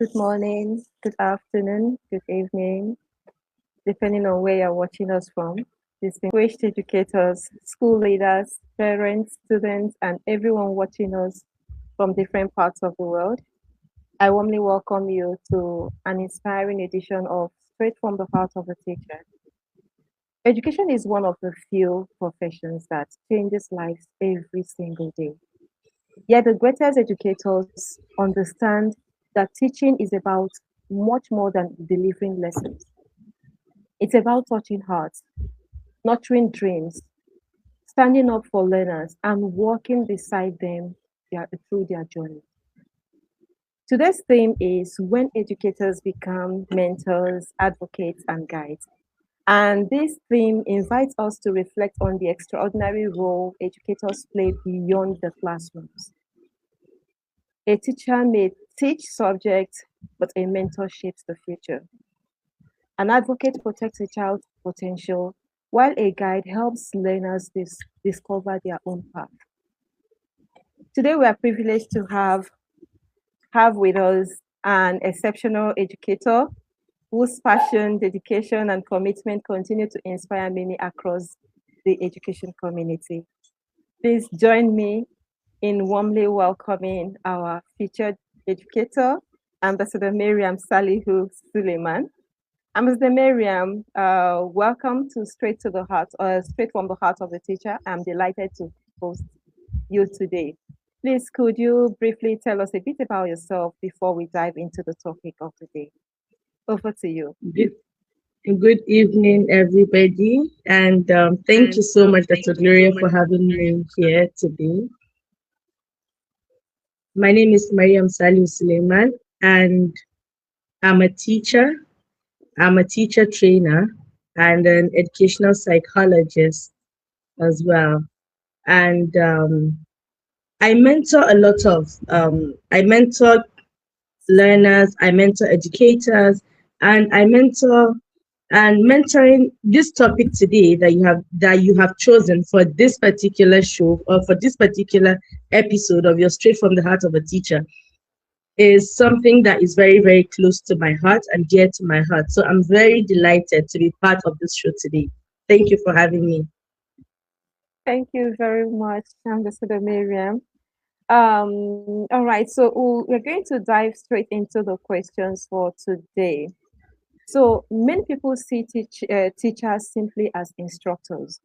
Good morning, good afternoon, good evening, depending on where you're watching us from. Distinguished educators, school leaders, parents, students, and everyone watching us from different parts of the world. I warmly welcome you to an inspiring edition of Straight from the Heart of a Teacher. Education is one of the few professions that changes lives every single day. Yet the greatest educators understand that teaching is about much more than delivering lessons. It's about touching hearts, nurturing dreams, standing up for learners, and walking beside them through their journey. Today's theme is when educators become mentors, advocates, and guides. And this theme invites us to reflect on the extraordinary role educators play beyond the classrooms. A teacher may teach subjects, but a mentor shapes the future. An advocate protects a child's potential, while a guide helps learners discover their own path. Today, we are privileged to have with us an exceptional educator whose passion, dedication, and commitment continue to inspire many across the education community. Please join me in warmly welcoming our featured educator, Ambassador Miriam Salihu Suleiman. Ambassador Miriam, welcome to Straight from the Heart of the Teacher. I'm delighted to host you today. Please, could you briefly tell us a bit about yourself before we dive into the topic of the day? Over to you. Good evening, everybody, and thank you so much, Dr. Gloria, for having me here today. My name is Mariam Salim Suleiman, and I'm a teacher. I'm a teacher trainer and an educational psychologist as well. And I mentor a lot of, I mentor learners, I mentor educators, and I mentor and mentoring. This topic today that you have chosen for this particular show or for this particular episode of your Straight from the Heart of a Teacher is something that is very, very close to my heart and dear to my heart. So I'm very delighted to be part of this show today. Thank you for having me. Thank you very much, Ambassador Miriam. All right, so we're going to dive straight into the questions for today. So many people see teachers simply as instructors.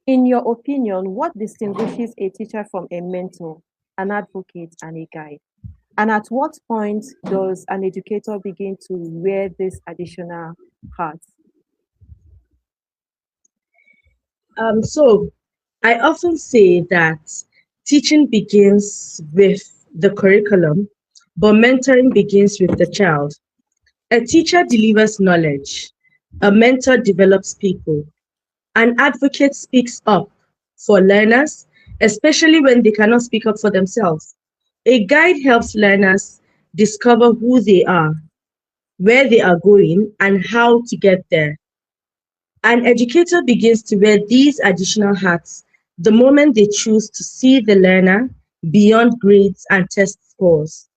In your opinion, what distinguishes a teacher from a mentor, an advocate, and a guide? And at what point does an educator begin to wear this additional hat? So I often say that teaching begins with the curriculum, but mentoring begins with the child. A teacher delivers knowledge, a mentor develops people, an advocate speaks up for learners, especially when they cannot speak up for themselves. A guide helps learners discover who they are, where they are going, and how to get there. An educator begins to wear these additional hats the moment they choose to see the learner beyond grades and test scores.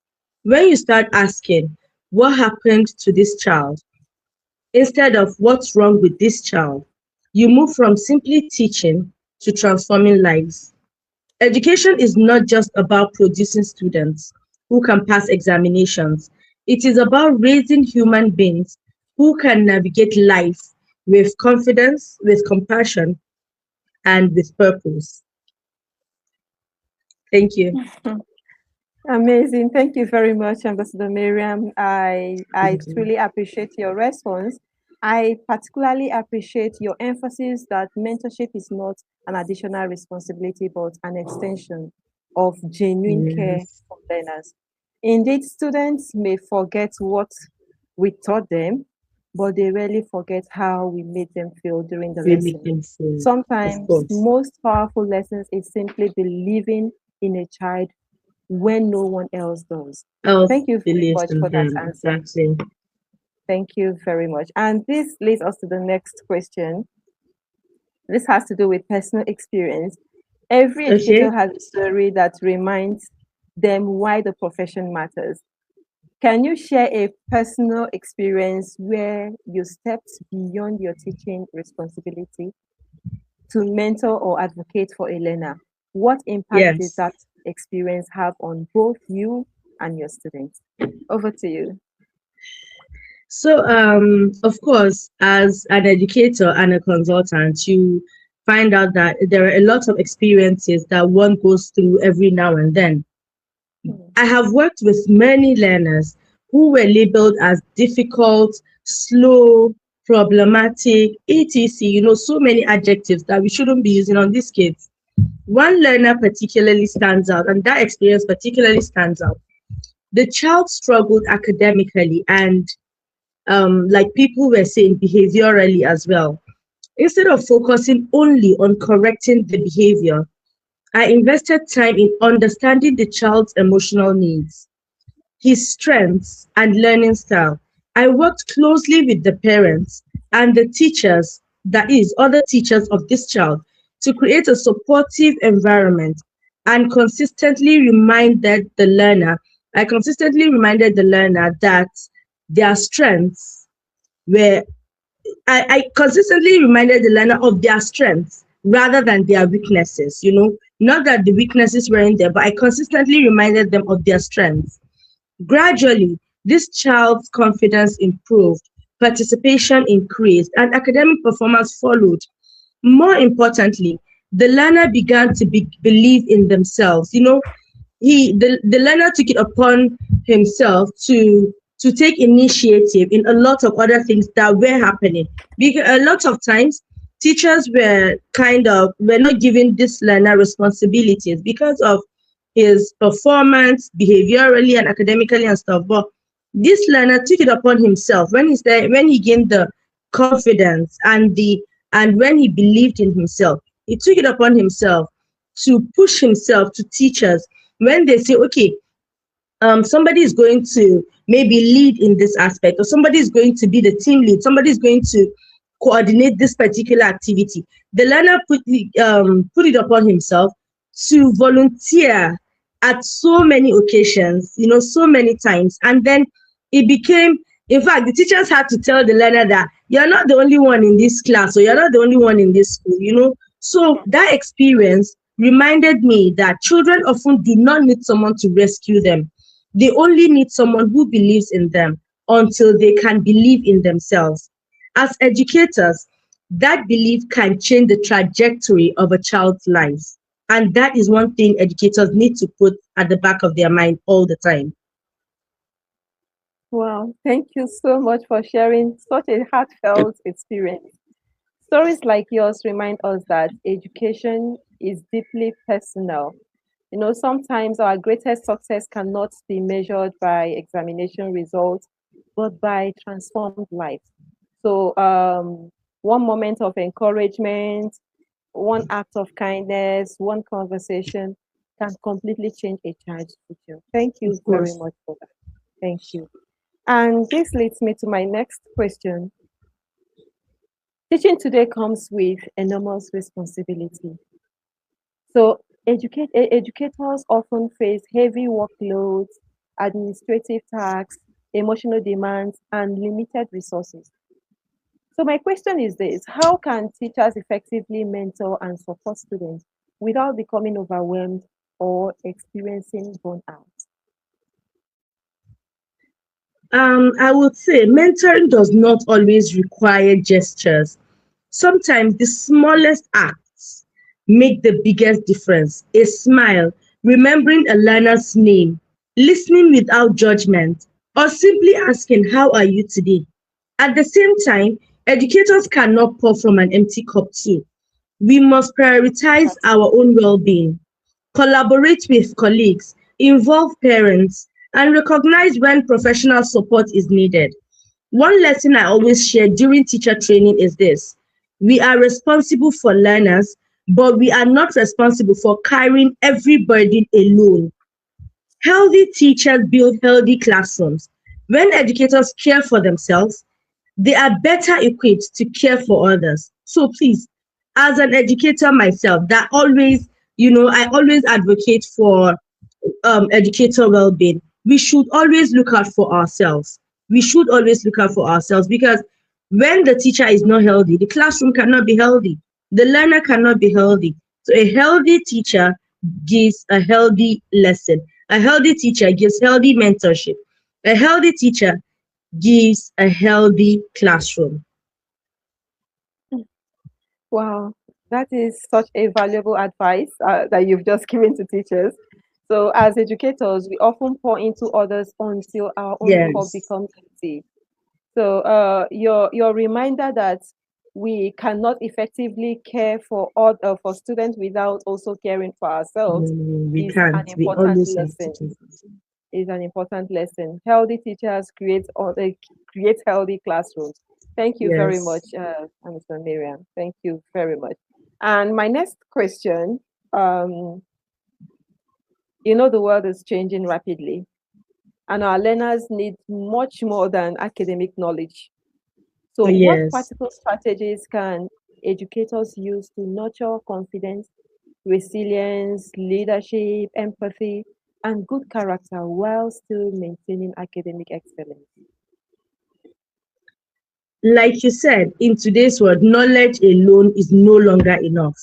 When you start asking, what happened to this child? Instead of what's wrong with this child, you move from simply teaching to transforming lives. Education is not just about producing students who can pass examinations. It is about raising human beings who can navigate life with confidence, with compassion, and with purpose. Thank you. Amazing. Thank you very much, Ambassador Miriam. I Thank you. truly appreciate your response. I particularly appreciate your emphasis that mentorship is not an additional responsibility, but an extension of genuine care Yes, for learners. Indeed, students may forget what we taught them, but they rarely forget how we made them feel during the we make lesson. them feel, of Sometimes, course. most powerful lessons is simply believing in a child when no one else does. Else Thank you very believes much in for that him, answer. exactly. Thank you very much. And this leads us to the next question. This has to do with personal experience. Every educator Okay. has a story that reminds them why the profession matters. Can you share a personal experience where you stepped beyond your teaching responsibility to mentor or advocate for a learner? What impact did Yes. that experience have on both you and your students? Over to you. So, of course, as an educator and a consultant, you find out that there are a lot of experiences that one goes through every now and then. Mm. I have worked with many learners who were labeled as difficult, slow, problematic, etc. So many adjectives that we shouldn't be using on these kids. One learner particularly stands out, and that experience particularly stands out. The child struggled academically and, like people were saying, behaviorally as well. Instead of focusing only on correcting the behavior, I invested time in understanding the child's emotional needs, his strengths, and learning style. I worked closely with the parents and the teachers, that is, other teachers of this child, to create a supportive environment and I consistently reminded the learner that their strengths were I consistently reminded the learner of their strengths rather than their weaknesses. Not that the weaknesses weren't there, but I consistently reminded them of their strengths. Gradually, this child's confidence improved, participation increased, and academic performance followed. More importantly, the learner began to believe in themselves. The learner took it upon himself to take initiative in a lot of other things that were happening, because a lot of times teachers were not giving this learner responsibilities because of his performance behaviorally and academically and stuff. But this learner took it upon himself when he gained the confidence and when he believed in himself. He took it upon himself to push himself to teachers when they say, okay, somebody is going to maybe lead in this aspect, or somebody is going to be the team lead, somebody is going to coordinate this particular activity. The learner put it upon himself to volunteer at so many occasions, so many times. And then it became, in fact, the teachers had to tell the learner that you're not the only one in this class, or you're not the only one in this school. So that experience reminded me that children often do not need someone to rescue them. They only need someone who believes in them until they can believe in themselves. As educators, that belief can change the trajectory of a child's life. And that is one thing educators need to put at the back of their mind all the time. Wow, thank you so much for sharing such a heartfelt experience. Stories like yours remind us that education is deeply personal. Sometimes our greatest success cannot be measured by examination results, but by transformed lives. So, one moment of encouragement, one act of kindness, one conversation can completely change a child's future. Thank you Of very course. much for that. Thank you. And this leads me to my next question. Teaching today comes with enormous responsibility. So, educators often face heavy workloads, administrative tasks, emotional demands, and limited resources. So, my question is this: how can teachers effectively mentor and support students without becoming overwhelmed or experiencing burnout? I would say mentoring does not always require gestures. Sometimes the smallest acts make the biggest difference. A smile, remembering a learner's name, listening without judgment, or simply asking, "How are you today?" At the same time, educators cannot pour from an empty cup too. We must prioritize our own well-being, collaborate with colleagues, involve parents, and recognize when professional support is needed. One lesson I always share during teacher training is this: we are responsible for learners, but we are not responsible for carrying every burden alone. Healthy teachers build healthy classrooms. When educators care for themselves, they are better equipped to care for others. So please, as an educator myself, I always advocate for educator well-being. we should always look out for ourselves. We should always look out for ourselves, because when the teacher is not healthy, the classroom cannot be healthy. The learner cannot be healthy. So a healthy teacher gives a healthy lesson. A healthy teacher gives healthy mentorship. A healthy teacher gives a healthy classroom. Wow, that is such a valuable advice that you've just given to teachers. So, as educators, we often pour into others until our own cup Yes. becomes empty. So, your reminder that we cannot effectively care for students without also caring for ourselves We is an can't. We important always have to lesson. do. Is an important lesson. Healthy teachers create healthy classrooms. Thank you very much, Yes. Mr. Miriam. Thank you very much. And my next question, um, the world is changing rapidly, and our learners need much more than academic knowledge. So, what Yes. practical strategies can educators use to nurture confidence, resilience, leadership, empathy, and good character while still maintaining academic excellence? Like you said, in today's world, knowledge alone is no longer enough.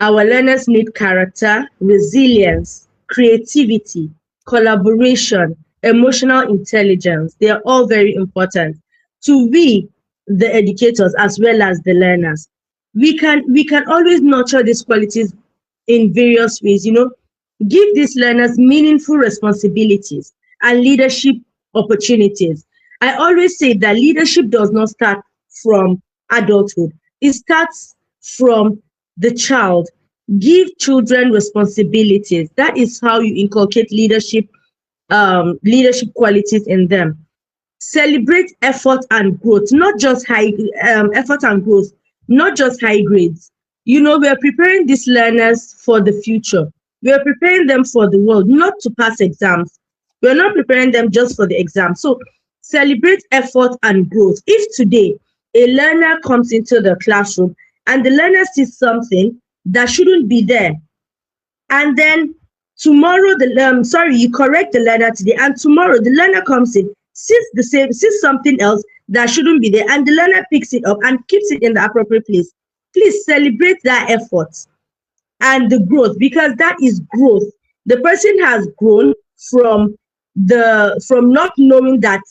Our learners need character, resilience, creativity, collaboration, emotional intelligence. They are all very important to we, the educators, as well as the learners. We can always nurture these qualities in various ways. Give these learners meaningful responsibilities and leadership opportunities. I always say that leadership does not start from adulthood. It starts from the child. Give children responsibilities. That is how you inculcate leadership qualities in them. Celebrate effort and growth, not just high effort and growth, not just high grades. We are preparing these learners for the future. We are preparing them for the world, not to pass exams. We are not preparing them just for the exam. So celebrate effort and growth. If today a learner comes into the classroom and the learner sees something that shouldn't be there, and then tomorrow you correct the learner today, and tomorrow the learner comes in, sees something else that shouldn't be there, and the learner picks it up and keeps it in the appropriate place. Please celebrate that effort and the growth, because that is growth. The person has grown from not knowing that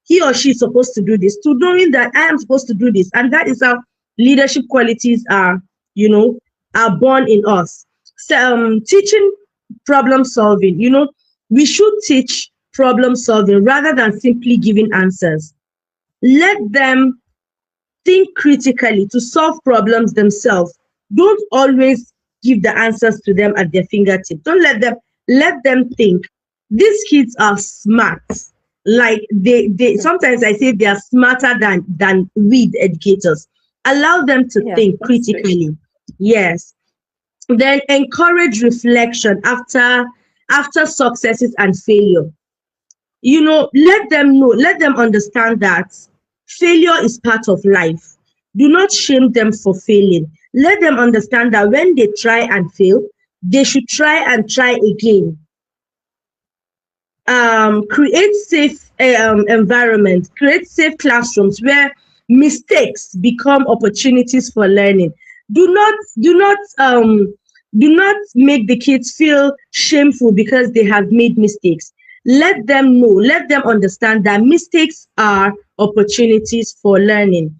he or she is supposed to do this to knowing that I am supposed to do this, and that is how leadership qualities are born in us. So, teaching problem solving. We should teach problem solving rather than simply giving answers. Let them think critically to solve problems themselves. Don't always give the answers to them at their fingertips. Don't let them think. These kids are smart. Like they sometimes I say they are smarter than we the educators. Allow them to Yeah, think that's true. critically. Yes. Then encourage reflection after successes and failure. Let them understand that failure is part of life. Do not shame them for failing. Let them understand that when they try and fail, they should try and try again. Create safe environment, create safe classrooms where mistakes become opportunities for learning. Do not make the kids feel shameful because they have made mistakes. Let them understand that mistakes are opportunities for learning.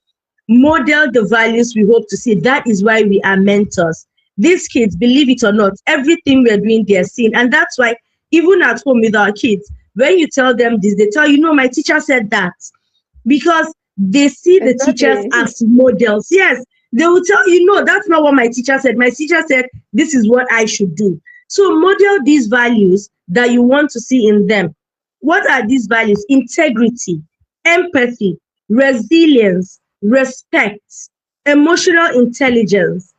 Model the values we hope to see. That is why we are mentors. These kids, believe it or not, everything we're doing, they're seeing. And that's why, even at home with our kids, when you tell them this, they tell you, no, my teacher said that. Because they see the teachers Exactly. as models. Yes, they will tell you, no, that's not what my teacher said. My teacher said, this is what I should do. So model these values that you want to see in them. What are these values? Integrity, empathy, resilience, respect, emotional intelligence.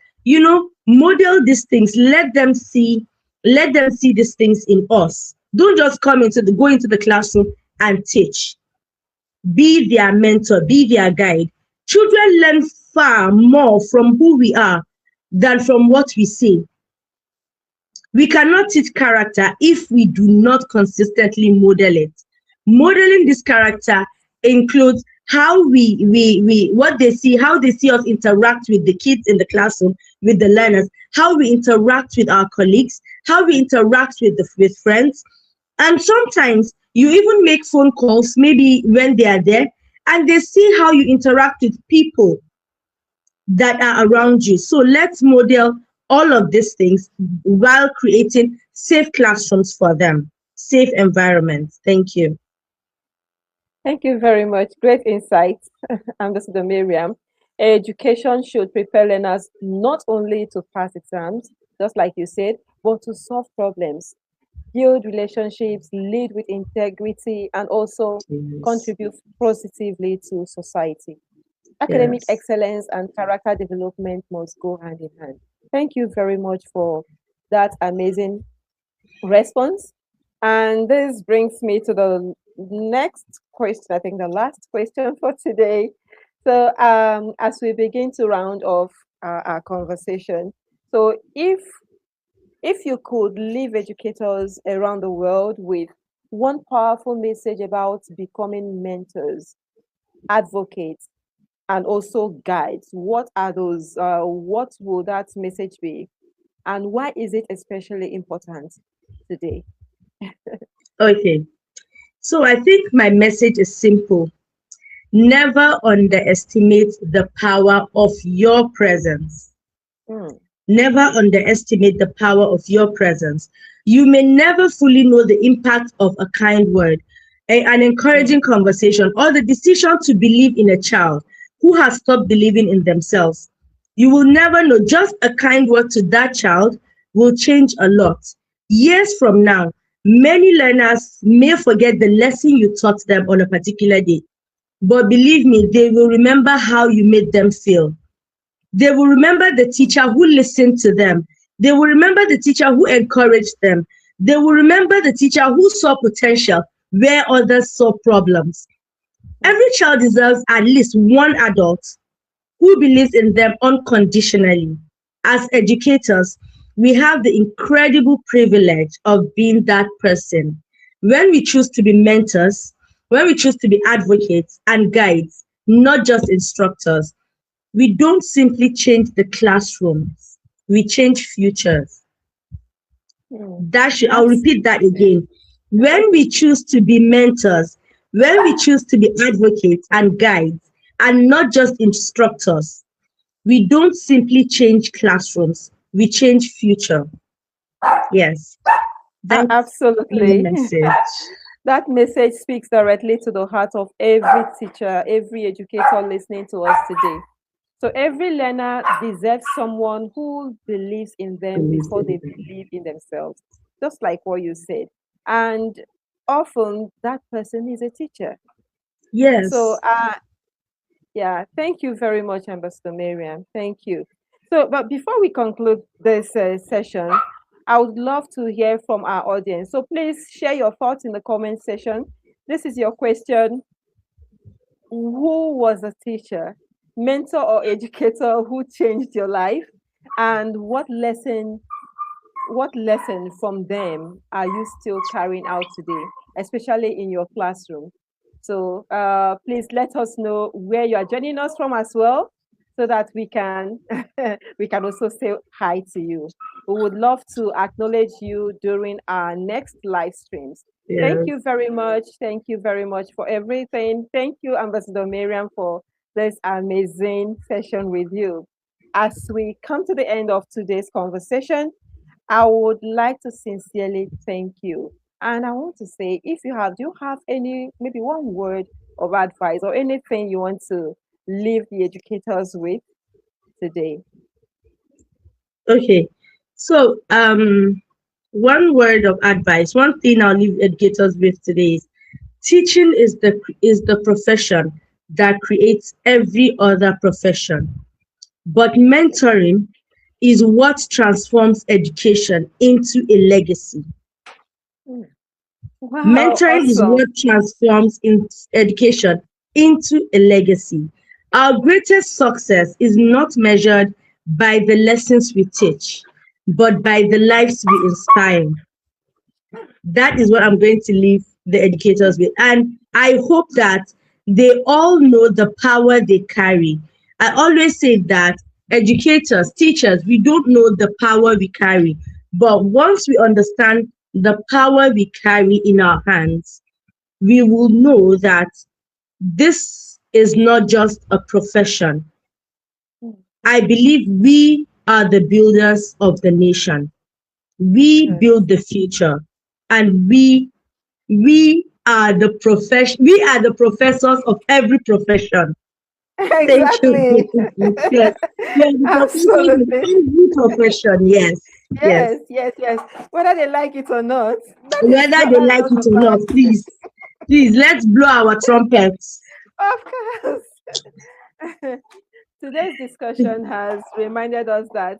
Model these things. Let them see these things in us. Don't just go into the classroom and teach. Be their mentor, be their guide. Children learn far more from who we are than from what we say. We cannot teach character if we do not consistently model it. Modeling this character includes how what they see, how they see us interact with the kids in the classroom, with the learners, how we interact with our colleagues, how we interact with friends. And sometimes you even make phone calls, maybe when they are there, and they see how you interact with people that are around you. So let's model all of these things while creating safe classrooms for them, safe environments. Thank you. Thank you very much. Great insight, Ambassador Miriam. Education should prepare learners not only to pass exams, just like you said, but to solve problems, build relationships, lead with integrity, and also contribute positively to society. Academic excellence and character development must go hand in hand. Thank you very much for that amazing response. And this brings me to the next question, I think the last question for today. So as we begin to round off our conversation, so if you could leave educators around the world with one powerful message about becoming mentors, advocates, and also guides, what are those? What will that message be? And why is it especially important today? Okay. So I think my message is simple. Never underestimate the power of your presence. Never underestimate the power of your presence. You may never fully know the impact of a kind word, an encouraging conversation, or the decision to believe in a child who has stopped believing in themselves. You will never know. Just a kind word to that child will change a lot. Years from now, many learners may forget the lesson you taught them on a particular day. But believe me, they will remember how you made them feel. They will remember the teacher who listened to them. They will remember the teacher who encouraged them. They will remember the teacher who saw potential where others saw problems. Every child deserves at least one adult who believes in them unconditionally. As educators, we have the incredible privilege of being that person. When we choose to be mentors, when we choose to be advocates and guides, not just instructors, we don't simply change the classrooms, we change futures. I'll repeat that again. When we choose to be mentors, when we choose to be advocates and guides, and not just instructors, we don't simply change classrooms, we change future. Yes. That's absolutely. the message. That message speaks directly to the heart of every teacher, every educator listening to us today. So every learner deserves someone who believes in them before they believe in themselves, just like what you said. And often that person is a teacher. Yes. So, yeah, thank you very much, Ambassador Miriam. Thank you. So, but before we conclude this session, I would love to hear from our audience. So please share your thoughts in the comment section. This is your question. Who was a teacher, mentor or educator who changed your life? And what lesson from them are you still carrying out today, especially in your classroom? So please let us know where you are joining us from as well, so that we can we can also say hi to you. We would love to acknowledge you during our next live streams. Yes. Thank you very much. Thank you very much for everything. Thank you, Ambassador Miriam, for this amazing session with you. As we come to the end of today's conversation, I would like to sincerely thank you. And I want to say, do you have any, maybe one word of advice or anything you want to leave the educators with today? Okay. So, one word of advice, one thing I'll leave educators with today is teaching is the profession that creates every other profession. But mentoring is what transforms education into a legacy. Wow, mentoring is what transforms education into a legacy. Our greatest success is not measured by the lessons we teach, but by the lives we inspire. That is what I'm going to leave the educators with. And I hope that they all know the power they carry. I always say that educators, teachers, we don't know the power we carry. But once we understand the power we carry in our hands, we will know that this is not just a profession. I believe we are the builders of the nation. We Yes. build the future, and we are the professors of every profession. Thank you. Exactly. Yes, we are the professors of Absolutely. every profession. Yes, yes. Yes, yes, yes. Whether they like it or not, Whether they that's like just it the or not, fact. please, let's blow our trumpets. Of course. Today's discussion has reminded us that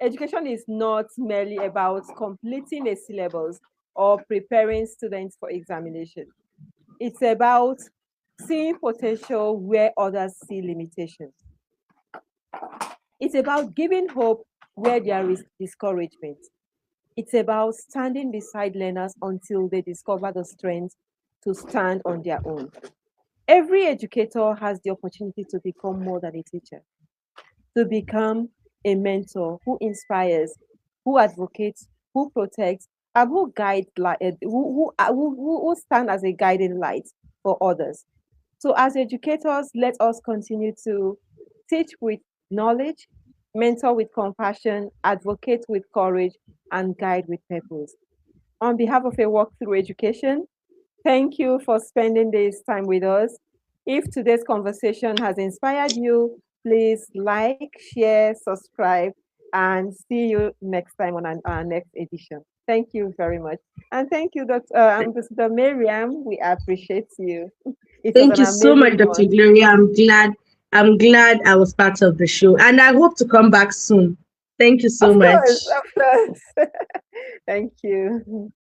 education is not merely about completing a syllabus or preparing students for examination. It's about seeing potential where others see limitations. It's about giving hope where there is discouragement. It's about standing beside learners until they discover the strength to stand on their own. Every educator has the opportunity to become more than a teacher, to become a mentor who inspires, who advocates, who protects, and who guides, who stand as a guiding light for others. So, as educators, let us continue to teach with knowledge, mentor with compassion, advocate with courage, and guide with purpose. On behalf of a walk through education, thank you for spending this time with us. If today's conversation has inspired you, please like, share, subscribe, and see you next time on our next edition. Thank you very much. And thank you, Ambassador Miriam. We appreciate you. It was Thank an you so much, amazing Dr. one. Gloria. I'm glad I was part of the show, and I hope to come back soon. Thank you so Of course, much. of course. Thank you.